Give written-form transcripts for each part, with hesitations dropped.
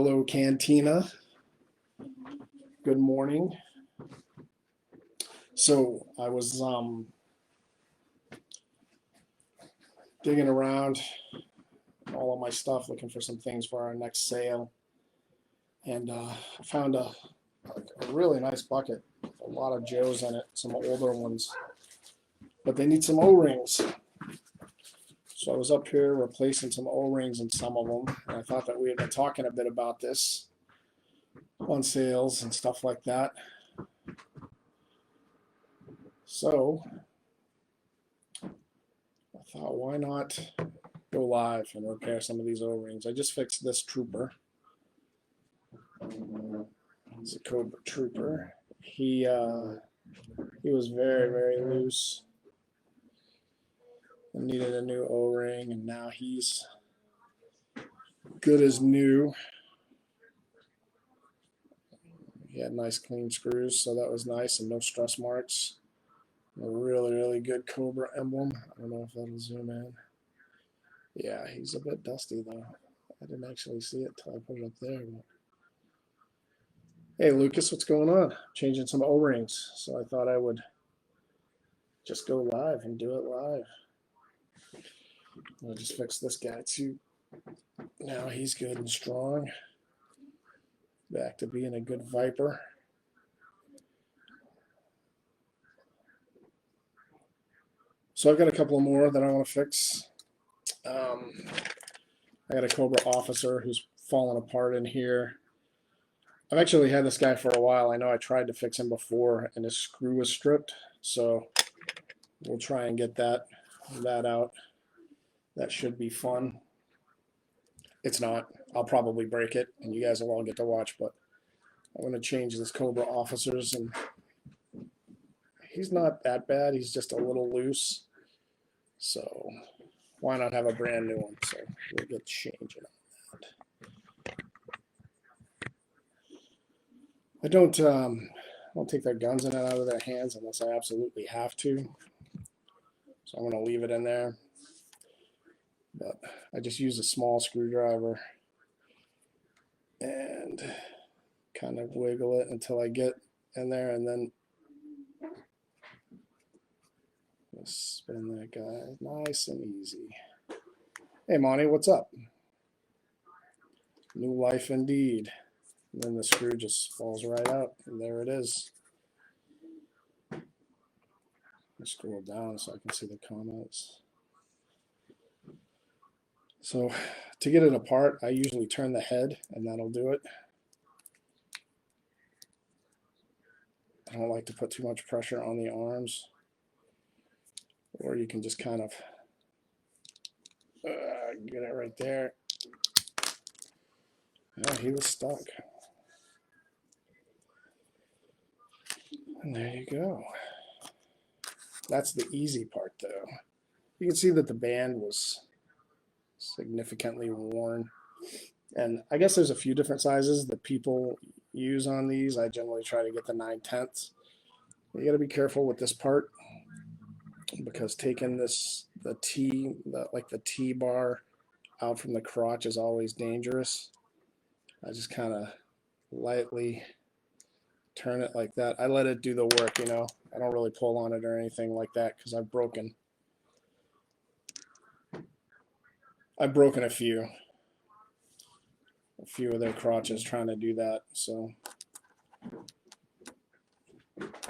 Hello, Cantina. Good morning. So I was digging around all of my stuff looking for some things for our next sale, and I found a really nice bucket with a lot of Joes in it, some older ones, but they need some O-rings. So I was up here replacing some O-rings in some of them, and I thought that we had been talking a bit about this on sales and stuff like that. So I thought, why not go live and repair some of these O-rings? I just fixed this trooper. It's a Cobra trooper. He was very loose and needed a new O-ring, and now he's good as new. He had nice clean screws, so that was nice, and no stress marks. A really good Cobra emblem. I don't know if that'll zoom in. Yeah, he's a bit dusty though. I didn't actually see it till I put it up there. But... Hey Lucas, what's going on? Changing some O-rings, so I thought I would just go live and do it live. I'll just fix this guy too. Now he's good and strong. Back to being a good Viper. So I've got a couple more that I want to fix. I got a Cobra Officer who's fallen apart in here. I've actually had this guy for a while. I know I tried to fix him before and his screw was stripped, so we'll try and get that out. That should be fun. It's not. I'll probably break it and you guys will all get to watch, but I'm going to change this Cobra Officers, and he's not that bad. He's just a little loose, so why not have a brand new one? So we'll get changing on that. I don't take their guns in and out of their hands unless I absolutely have to. So I'm going to leave it in there. But I just use a small screwdriver and kind of wiggle it until I get in there, and then just spin that guy nice and easy. Hey Monty, what's up? New life indeed. And then the screw just falls right out, and there it is. I'll scroll down so I can see the comments. So to get it apart, I usually turn the head, and that'll do it. I don't like to put too much pressure on the arms, or you can just kind of get it right there. Yeah, he was stuck. And there you go. That's the easy part, though. You can see that the band was significantly worn. And I guess there's a few different sizes that people use on these. I generally try to get the 9/10. You got to be careful with this part, because taking the T bar out from the crotch is always dangerous. I just kind of lightly turn it like that. I let it do the work, you know. I don't really pull on it or anything like that, because I've broken a few of their crotches trying to do that, so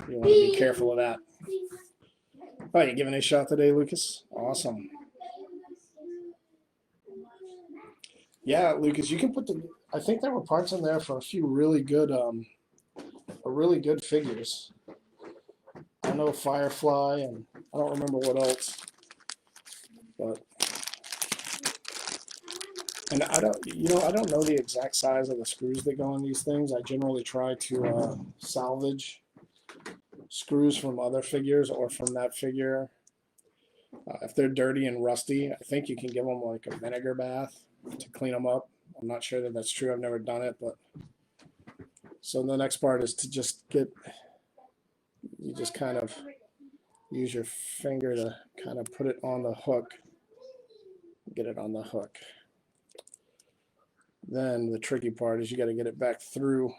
you want to be careful of that. Oh, you giving a shot today, Lucas? Awesome. Yeah, Lucas, you can put I think there were parts in there for a few really good figures. I know Firefly, and I don't remember what else, but and I don't know the exact size of the screws that go in these things. I generally try to salvage screws from other figures or from that figure. If they're dirty and rusty, I think you can give them like a vinegar bath to clean them up. I'm not sure that that's true. I've never done it, but so the next part is to just you just kind of use your finger to kind of put it on the hook, get it on the hook. Then the tricky part is you got to get it back through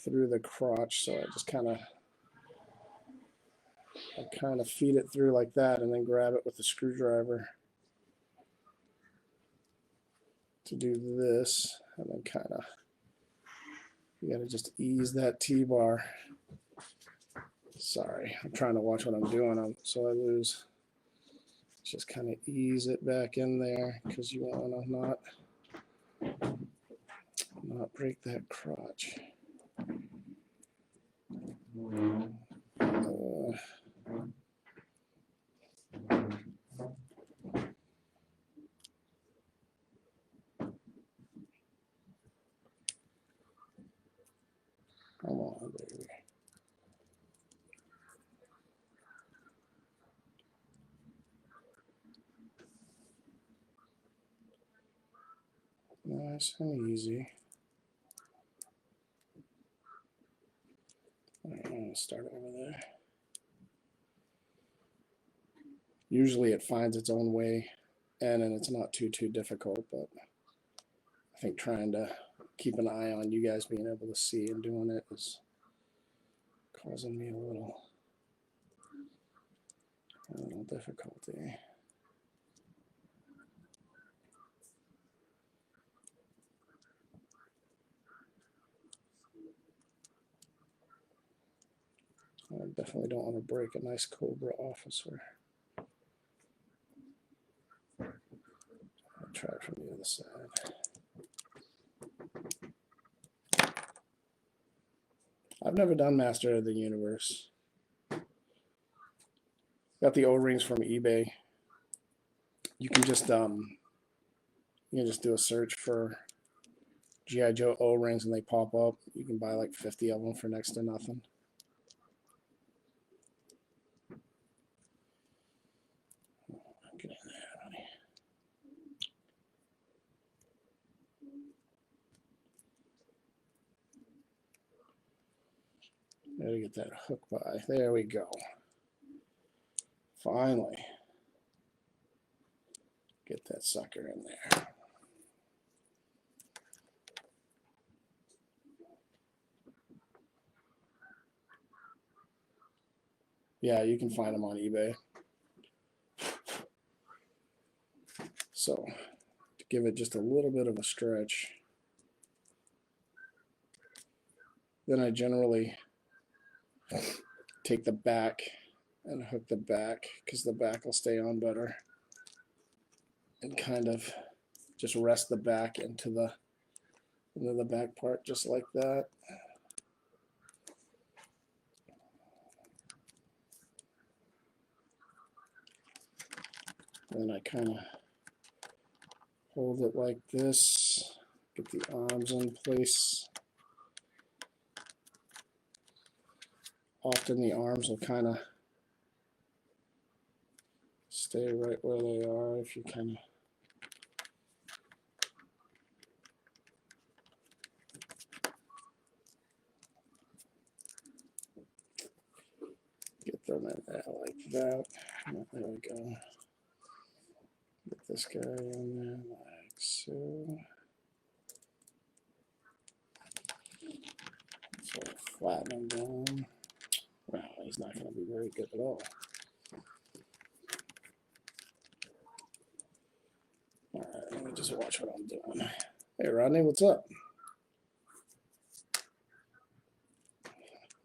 the crotch. So I just kind of feed it through like that, and then grab it with the screwdriver to do this, and then you got to just ease that T-bar. Sorry, I'm trying to watch what I'm doing, so I lose. Just kind of ease it back in there because you want to not break that crotch. Come on, baby. Nice and easy. I'm going to start over there. Usually it finds its own way in, and it's not too difficult, but I think trying to keep an eye on you guys being able to see and doing it is causing me a little difficulty. I definitely don't want to break a nice Cobra Officer. I'll try it from the other side. I've never done Master of the Universe. Got the O-rings from eBay. You can just do a search for G.I. Joe O-rings and they pop up. You can buy like 50 of them for next to nothing. Get in there, honey. Gotta get that hook by. There we go. Finally. Get that sucker in there. Yeah, you can find them on eBay. So, to give it just a little bit of a stretch, then I generally take the back and hook the back because the back will stay on better, and kind of just rest the back into the back part just like that. And then I kind of hold it like this, get the arms in place. Often the arms will kind of stay right where they are if you kind of get them in there like that. There we go. Get this guy in there like so. So flatten him down. Well, he's not going to be very good at all. All right, let me just watch what I'm doing. Hey, Rodney, what's up?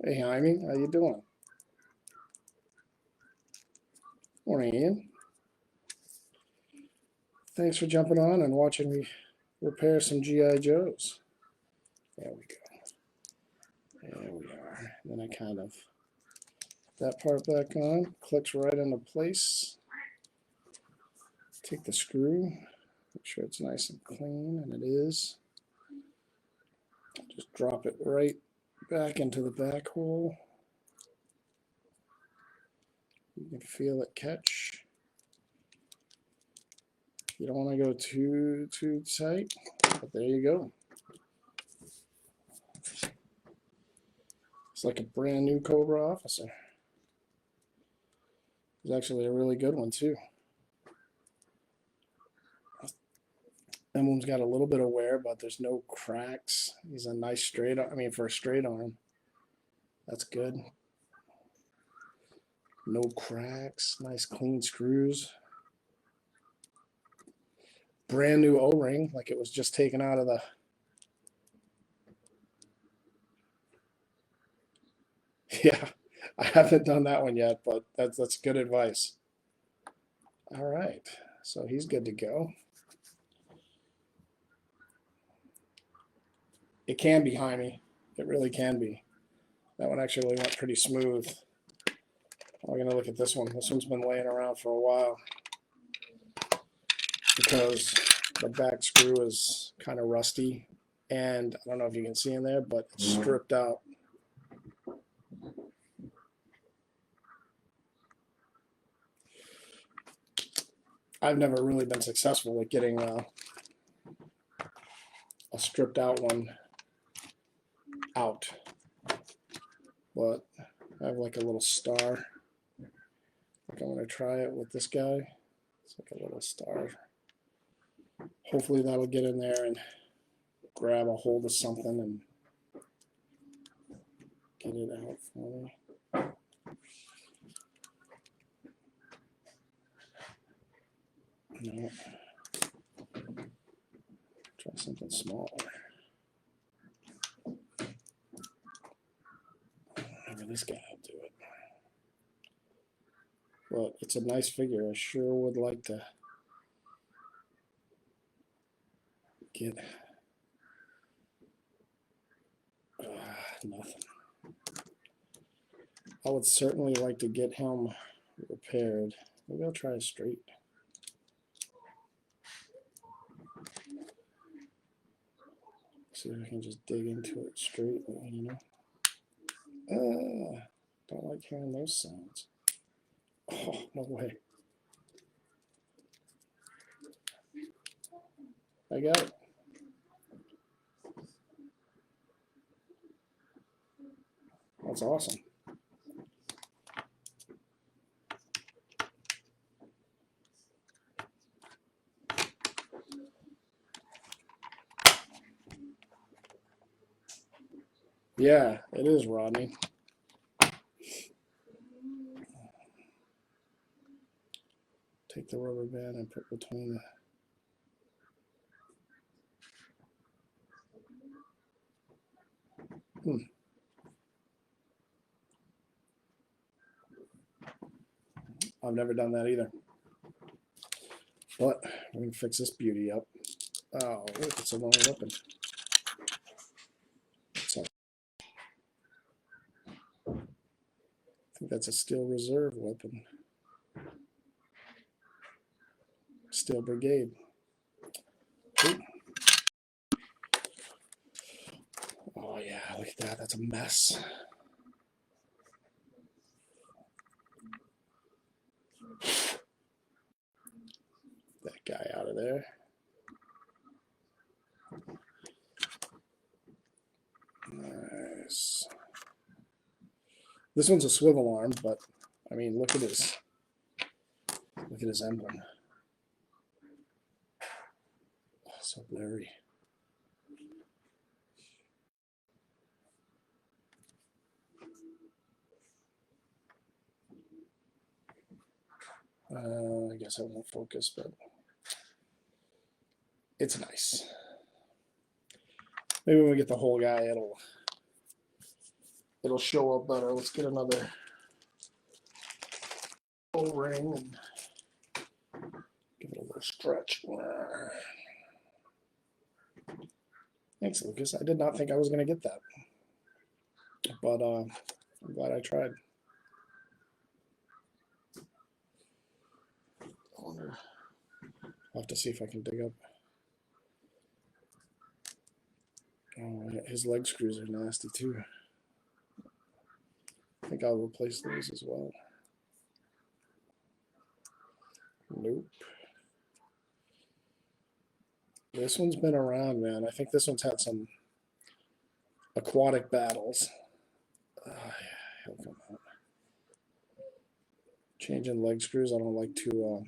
Hey, Jaime, how you doing? Morning, Ian. Thanks for jumping on and watching me repair some G.I. Joes. There we go. There we are. Then I kind of that part back on, clicks right into place. Take the screw, make sure it's nice and clean, and it is. Just drop it right back into the back hole. You can feel it catch. You don't want to go too tight, but there you go. It's like a brand new Cobra Officer. It's actually a really good one too. Emblem's got a little bit of wear, but there's no cracks. He's a nice straight, for a straight arm, that's good. No cracks, nice clean screws. Brand new O-ring, like it was just taken out of the... Yeah, I haven't done that one yet, but that's good advice. All right, so he's good to go. It can be Jaime. It really can be. That one actually went pretty smooth. We're going to look at this one. This one's been laying around for a while because the back screw is kind of rusty. And I don't know if you can see in there, but it's stripped out. I've never really been successful at getting a stripped out one out. But I have like a little star. I think I'm going to try it with this guy. It's like a little star. Hopefully that'll get in there and grab a hold of something and get it out for me. No. Try something smaller. Maybe this guy will do it. But it's a nice figure. I sure would like to get nothing. I would certainly like to get him repaired. Maybe I'll try a straight. See if I can just dig into it straight, you know. Don't like hearing those sounds. Oh, no way. I got it. That's awesome. Yeah, it is, Rodney. Take the rubber band and put between the... I've never done that either. But we can fix this beauty up. Oh, look, it's a long weapon. So, I think that's a Steel Reserve weapon. Steel Brigade. Ooh. Oh yeah, look at that. That's a mess. That guy out of there. Nice. This one's a swivel arm, but I mean, look at his emblem. Oh, so blurry. I guess I won't focus, but it's nice. Maybe when we get the whole guy, it'll show up better. Let's get another O-ring and give it a little stretch. Thanks, Lucas. I did not think I was going to get that, but I'm glad I tried. I wonder. I'll have to see if I can dig up. Oh, his leg screws are nasty too. I think I'll replace those as well. Nope. This one's been around, man. I think this one's had some aquatic battles. Yeah, he'll come out. Changing leg screws, I don't like to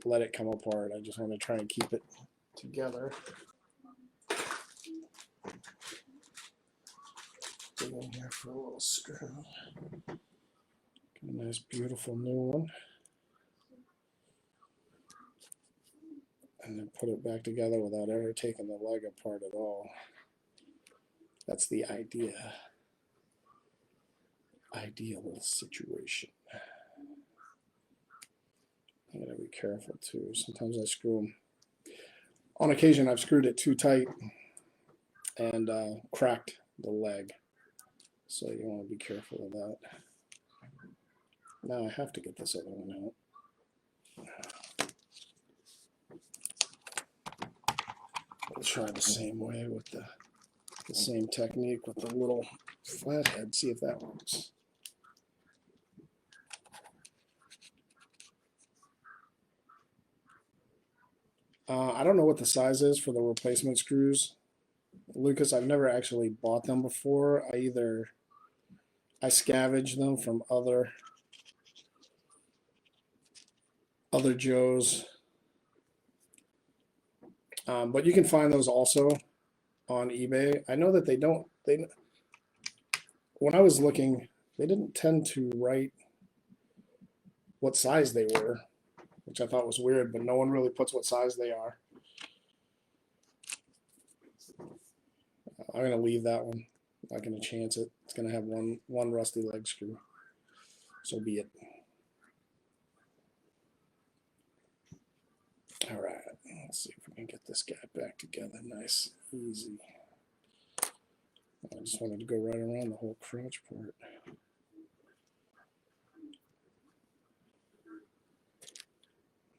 let it come apart. I just want to try and keep it together. Get in here for a little screw. Get a nice, beautiful new one. And then put it back together without ever taking the leg apart at all. That's the idea. Ideal situation. I gotta be careful too. Sometimes I screw them. On occasion, I've screwed it too tight and cracked the leg. So you want to be careful of that. Now I have to get this other one out. I'll try the same way with the same technique with the little flathead. See if that works. I don't know what the size is for the replacement screws, Lucas. I've never actually bought them before. I scavenge them from other Joes, but you can find those also on eBay. I know that when I was looking, they didn't tend to write what size they were, which I thought was weird, but no one really puts what size they are. I'm going to leave that one. I'm not going to chance it. It's going to have one rusty leg screw. So be it. All right. Let's see if we can get this guy back together. Nice, easy. I just wanted to go right around the whole crotch part.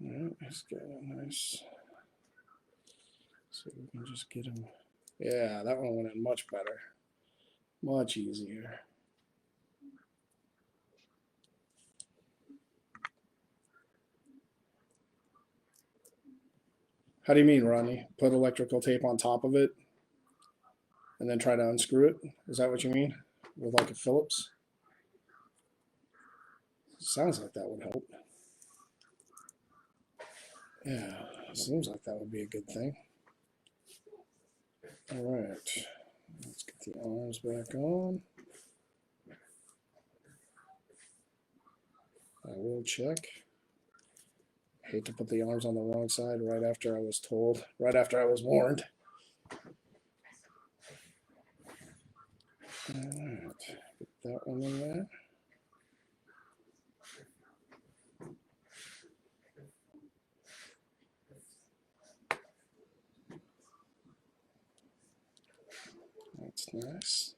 All right, he's got a nice. So we can just get him. Yeah, that one went in much better. Much easier. How do you mean, Ronnie? Put electrical tape on top of it and then try to unscrew it? Is that what you mean? With like a Phillips? Sounds like that would help. Yeah, seems like that would be a good thing. All right, let's get the arms back on. I will check. Hate to put the arms on the wrong side right after I was told, right after I was warned. All right, get that one in there. That's nice.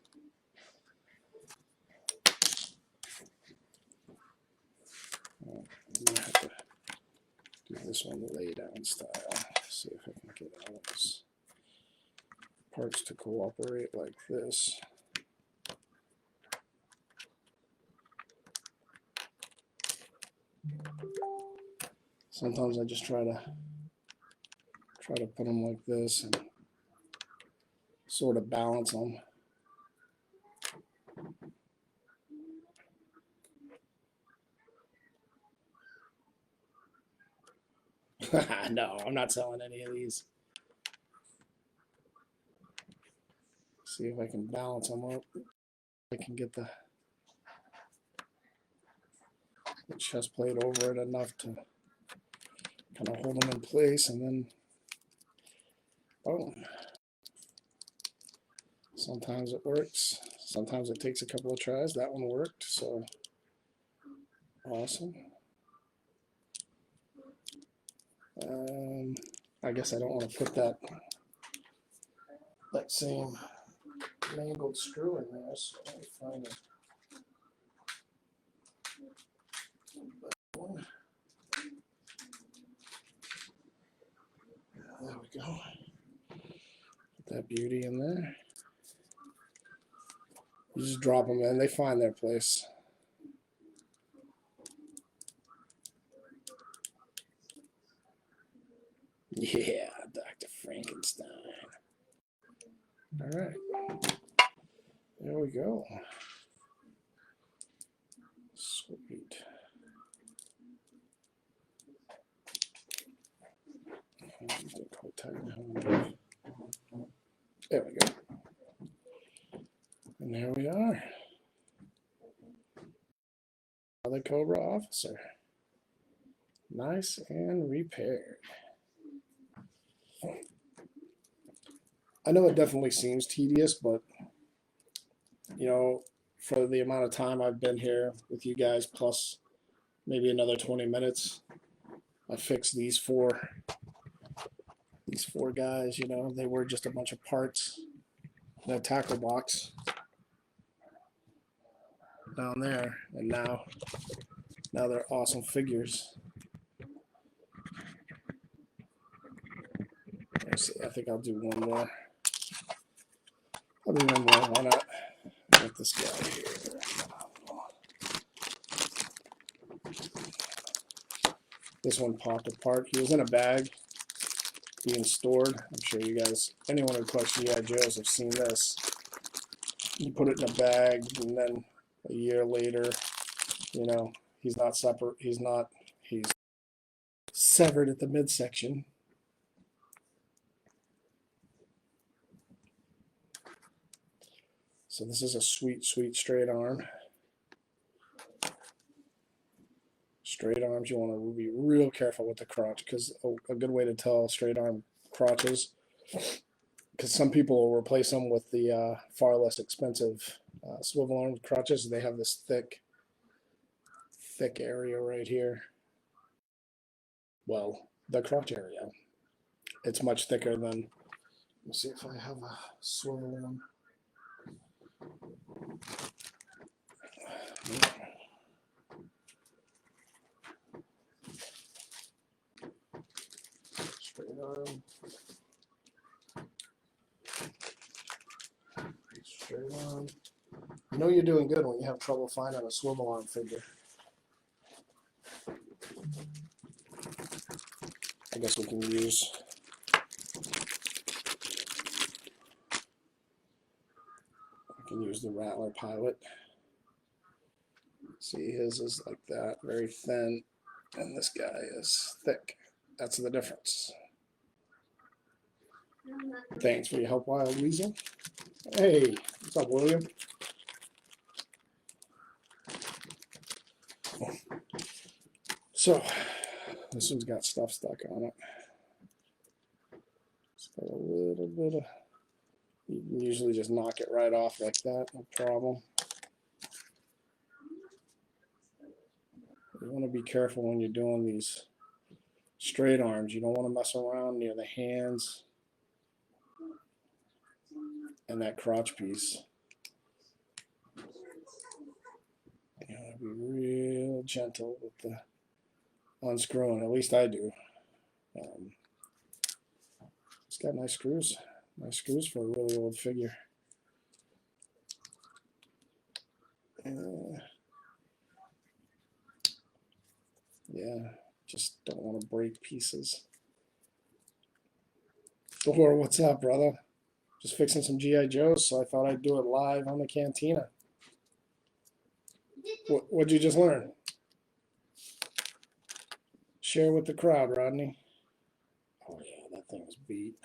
I'm gonna have to do this one lay down style. See if I can get all those parts to cooperate like this. Sometimes I just try to put them like this and sort of balance them. No, I'm not selling any of these. See if I can balance them up. I can get the chest plate over it enough to kind of hold them in place, and then boom. Sometimes it works. Sometimes it takes a couple of tries. That one worked, so awesome. I guess I don't want to put that same mangled screw in there, so let me find it. There we go. Put that beauty in there. You just drop them in. They find their place. Yeah, Dr. Frankenstein. All right. There we go. Sweet. There we go. And there we are. Another Cobra Officer. Nice and repaired. I know it definitely seems tedious, but you know, for the amount of time I've been here with you guys, plus maybe another 20 minutes, I fixed these four guys. You know, they were just a bunch of parts in a tackle box down there, and now they're awesome figures. Let's see, I think I'll do one more. I'll do one more. Why not? Get this guy here. This one popped apart. He was in a bag being stored. I'm sure you guys, anyone who collects G.I. Joes have seen this. You put it in a bag, and then a year later, you know, he's severed at the midsection. So this is a sweet, sweet straight arm. Straight arms, you want to be real careful with the crotch, because a good way to tell straight arm crotches, because some people will replace them with the far less expensive swivel arm crotches. They have this thick area right here. Well, the crotch area. It's much thicker than, let me see if I have a swivel arm. Straight arm. Straight arm. You know you're doing good when you have trouble finding a swivel arm figure. I guess we can use the Rattler Pilot. See, his is like that, very thin, and this guy is thick. That's the difference. Thanks for your help, Wild Weasel. Hey, what's up, William? So, this one's got stuff stuck on it. It's got a little bit of, you can usually just knock it right off like that, no problem. You want to be careful when you're doing these straight arms. You don't want to mess around near the hands and that crotch piece. You want to be real gentle with the unscrewing. At least I do. It's got nice screws. Nice screws for a really old figure. Yeah, just don't want to break pieces. Thor, what's up, brother? Just fixing some G.I. Joes, so I thought I'd do it live on the Cantina. What'd you just learn? Share with the crowd, Rodney. Oh yeah, that thing was beat.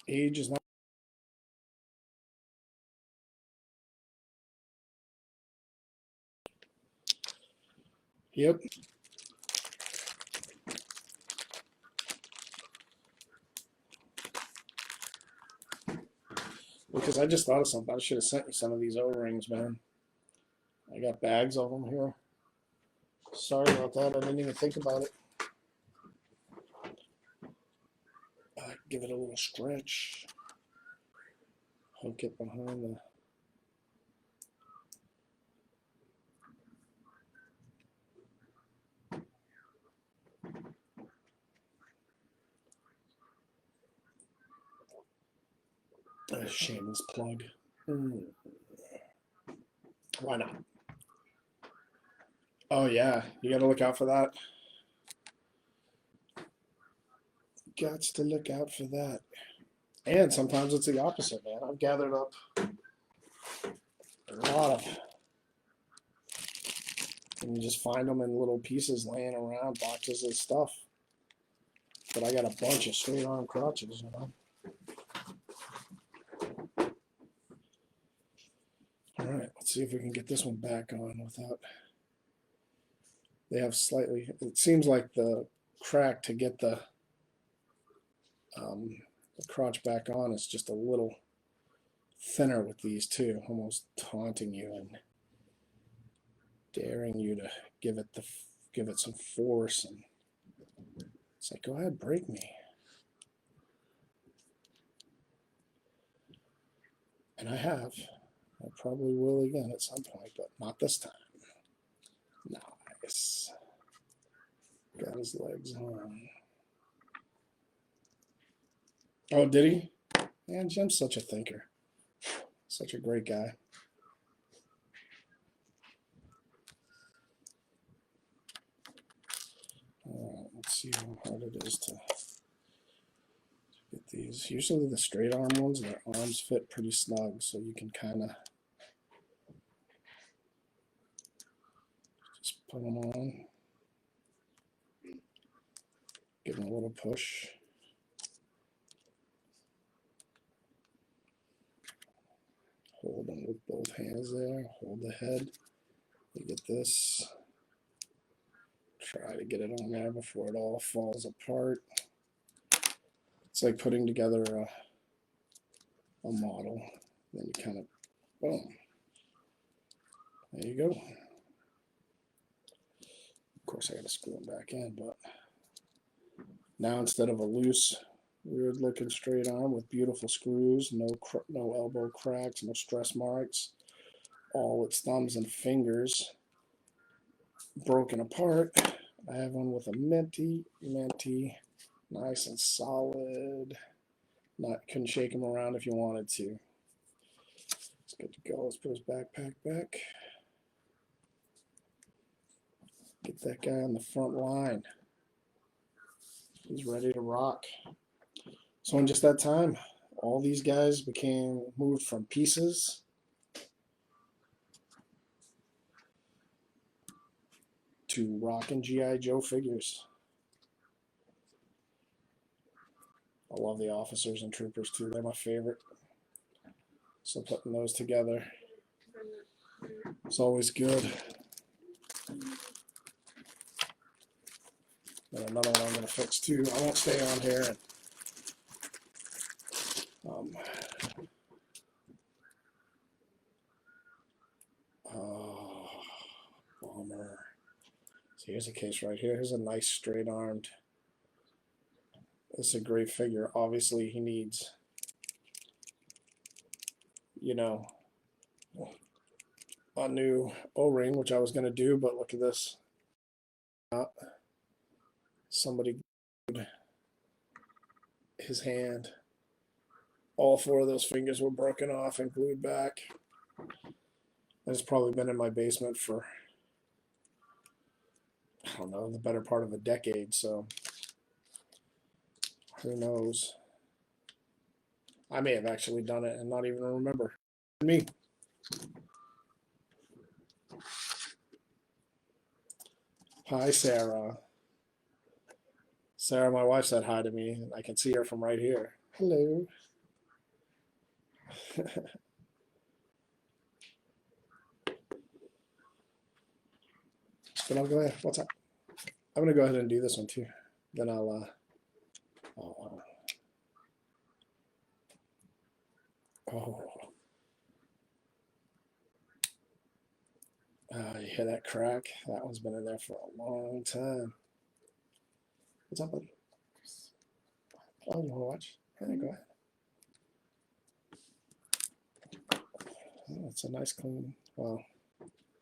Age is not. Yep. Because I just thought of something. I should have sent you some of these O-rings, man. I got bags of them here. Sorry about that. I didn't even think about it. Give it a little stretch. Hook it behind the. Shameless plug. Why not? Oh yeah, you got to look out for that. Gots to look out for that. And sometimes it's the opposite, man. I've gathered up a And you just find them in little pieces laying around, boxes of stuff. But I got a bunch of straight arm crotches, you know. All right, let's see if we can get this one back on without. They have slightly. It seems like the crack to get the crotch back on is just a little thinner with these two, almost taunting you and daring you to give it some force. And it's like, go ahead, break me. And I have. I probably will again at some point, but not this time. Nice. Got his legs on. Oh, did he? Man, Jim's such a thinker. Such a great guy. Let's see how hard it is to get these. Usually the straight arm ones, their arms fit pretty snug, so you can kind of just put them on. Give them a little push. Hold them with both hands there. Hold the head. You get this. Try to get it on there before it all falls apart. It's like putting together a model. Then you kind of, boom. There you go. Of course, I got to screw them back in, but now instead of a loose, weird looking straight arm with beautiful screws, no elbow cracks, no stress marks, all its thumbs and fingers broken apart. I have one with a minty, nice and solid. Couldn't shake him around if you wanted to. It's good to go. Let's put his backpack back. Get that guy on the front line. He's ready to rock. So in just that time, all these guys moved from pieces to rockin' G.I. Joe figures. I love the officers and troopers too. They're my favorite. So putting those together, it's always good. And another one I'm going to fix too. I won't stay on here. Oh, bummer. So here's a case right here. Here's a nice straight armed. This is a great figure. Obviously he needs, a new O-ring, which I was going to do, but look at this. Somebody glued his hand. All four of those fingers were broken off and glued back. It's probably been in my basement for, I don't know, the better part of a decade, so who knows. I may have actually done it and not even remember. Me. Hi, Sarah. Sarah, my wife, said hi to me, and I can see her from right here. Hello. But I'll go ahead. What's up? I'm going to go ahead and do this one too. Then I'll, oh. You hear that crack? That one's been in there for a long time. What's up, buddy? Oh, you want to watch? Yeah, go ahead. Oh, it's a nice clean, well,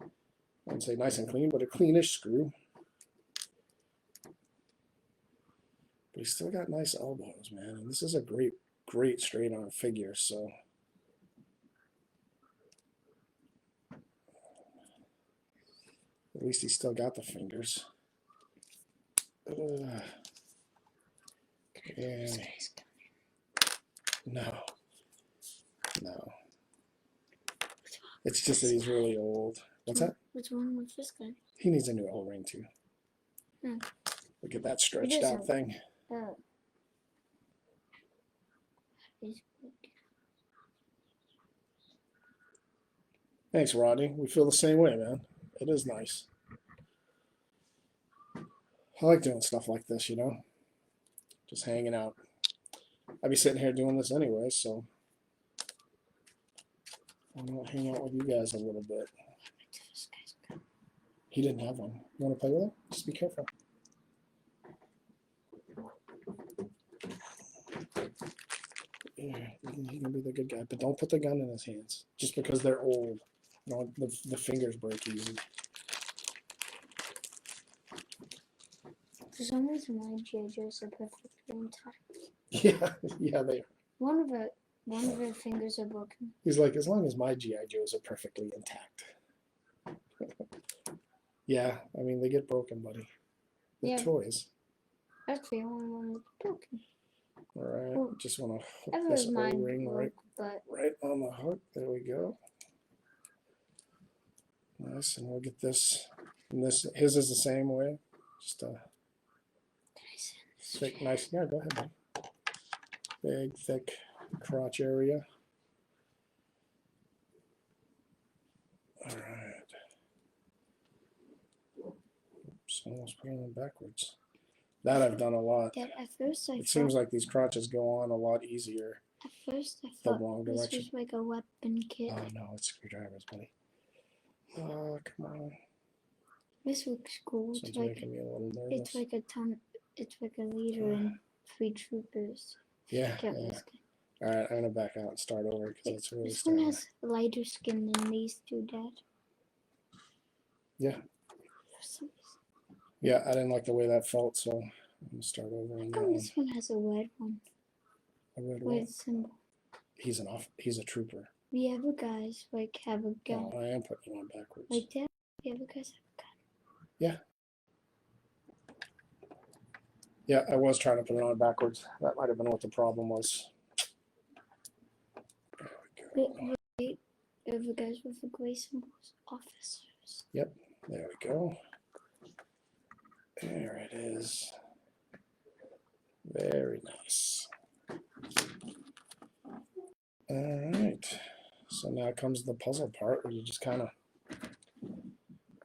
I wouldn't say nice and clean, but a cleanish screw. But he's still got nice elbows, man. And this is a great straight arm figure, so. At least he's still got the fingers. Yeah. No. It's just that he's really old. What's that? What's wrong with this guy? He needs a new O-ring too. Hmm. Look at that stretched out thing. Oh. Thanks, Rodney. We feel the same way, man. It is nice. I like doing stuff like this, you know? Just hanging out. I'd be sitting here doing this anyway, so I'm gonna hang out with you guys a little bit. He didn't have one. You want to play with it? Just be careful. Yeah, he can be the good guy, but don't put the gun in his hands just because they're old. You know, the fingers break easy. For some reason, my G.I. Joes are perfectly intact. Yeah, they are. One of her fingers are broken. He's like, as long as my G.I. Joes are perfectly intact. Yeah, I mean, they get broken, buddy. They're toys. That's the only one that's broken. All right, Well, just want to hook this O-ring right on the hook. There we go. Nice, and we'll get this. And this, his is the same way. Just a thick, nice. Yeah, go ahead, buddy. Big, thick crotch area. All right. Oops, almost put it backwards. That I've done a lot. Dad, at first I it seems like these crotches go on a lot easier. At first I the thought wrong this direction. was like a weapon kit. Oh no, it's screwdrivers, buddy. Oh, come on. This looks cool. It's making me a little nervous. It's like a ton. It's like a leader and 3 troopers. Yeah. All right, I'm gonna back out and start over because it's really. This one has lighter skin than these two, Dad. Yeah. For some reason. Yeah, I didn't like the way that felt, so I'm gonna start over on that one. This one has a red one. A red one. With symbol. He's a trooper. The other guys like have a gun. Oh, I am putting it on backwards. Like that. The other guys have a gun. Yeah. Yeah, I was trying to put it on backwards. That might have been what the problem was. There we go. The other guys with the gray symbols, officers. Yep, there we go. There it is. Very nice. All right. So now comes the puzzle part where you just kind of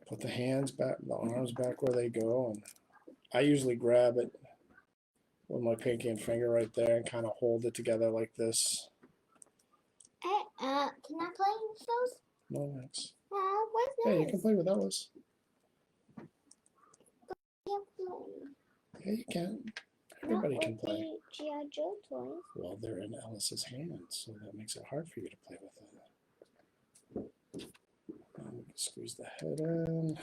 put the hands back, the arms back where they go, and I usually grab it with my pinky and finger right there and kind of hold it together like this. Can I play with those? No, thanks. What's Yeah, you can play with those. Yeah, you can. Everybody can play. G.I. Joe toys. Well, they're in Alice's hands, so that makes it hard for you to play with it. Squeeze the head in.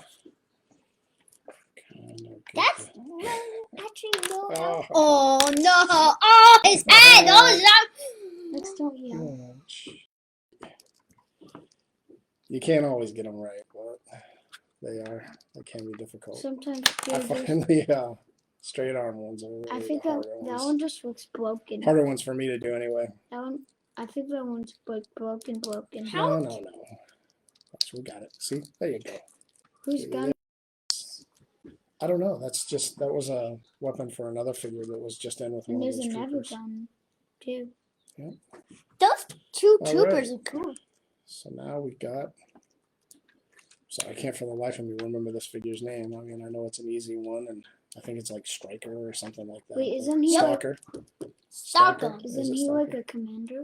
That's actually no. Oh no! Oh, his head! Oh, Let's don't yell. You can't always get them right, but they can be difficult. Sometimes I find the straight arm ones are really I think the that harder ones. one just looks broken. Harder ones for me to do anyway. That one, I think that one's like broken. No. We got it. See? There you go. Who's gun? I don't know. That was a weapon for another figure that was just in with And one of there's those another troopers. gun too. Yeah. those two All troopers right. are cool. So now we got. So I can't for the life of me remember this figure's name. I mean, I know it's an easy one, and I think it's like Striker or something like that. Wait, isn't he Stalker? Stalker. Isn't he like a commander?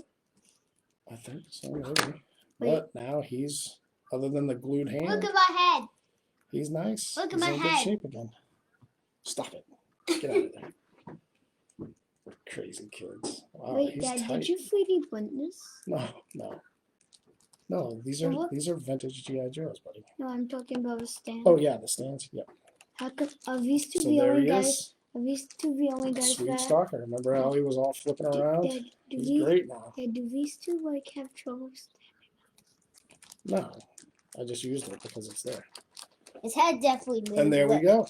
I think so, maybe. But now he's, other than the glued hand, Look at my head. he's nice. Look at He's my in good head. shape again. Stop it. Get out of there. Crazy kids. Wow, Wait, he's Dad, tight. did you 3D print this? No, these are vintage G.I. Joes, buddy. No, I'm talking about a stand. Oh yeah, the stands. Yep. How could are these two So the there only he guys? is. Are these two the only guys Sweet that? Stalker. Remember how he was all flipping around? Dad, He's great now. do these two like have trouble standing? No, I just used it because it's there. His head definitely moved. And there we go.